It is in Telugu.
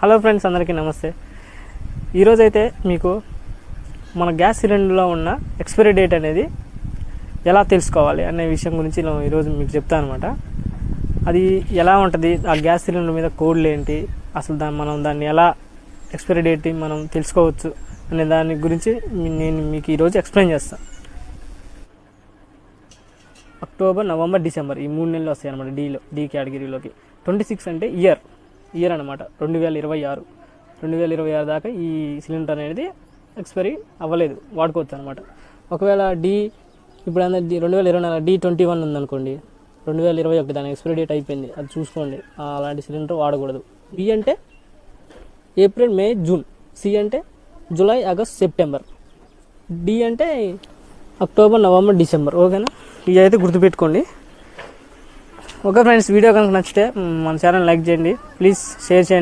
హలో ఫ్రెండ్స్, అందరికీ నమస్తే. ఈరోజైతే మీకు మన గ్యాస్ సిలిండర్లో ఉన్న ఎక్స్పైరీ డేట్ అనేది ఎలా తెలుసుకోవాలి అనే విషయం గురించి ఈరోజు మీకు చెప్తాను అనమాట. అది ఎలా ఉంటుంది, ఆ గ్యాస్ సిలిండర్ మీద కోడ్లు ఏంటి, అసలు మనం దాన్ని ఎలా ఎక్స్పైరీ డేట్ మనం తెలుసుకోవచ్చు అనే దాని గురించి నేను మీకు ఈరోజు ఎక్స్ప్లెయిన్ చేస్తాను. అక్టోబర్, నవంబర్, డిసెంబర్ ఈ 3 నెలలు వస్తాయి అనమాట డి కేటగిరీలోకి. 26 అంటే ఇయర్ అనమాట. 2026 దాకా ఈ సిలిండర్ అనేది ఎక్స్పైరీ అవ్వలేదు, వాడుకోవచ్చు అనమాట. ఒకవేళ ఇప్పుడు 2024 D21 ఉందనుకోండి, 2021 దాని ఎక్స్పైరీ డేట్ అయిపోయింది, అది చూసుకోండి. అలాంటి సిలిండర్ వాడకూడదు. బి అంటే ఏప్రిల్, మే, జూన్. సి అంటే జూలై, ఆగస్ట్, సెప్టెంబర్. డి అంటే అక్టోబర్, నవంబర్, డిసెంబర్. ఓకేనా? ఇవి అయితే గుర్తుపెట్టుకోండి. ఓకే ఫ్రెండ్స్, వీడియో కనుక నచ్చితే మన ఛానల్ లైక్ చేయండి, ప్లీజ్ షేర్ చేయండి.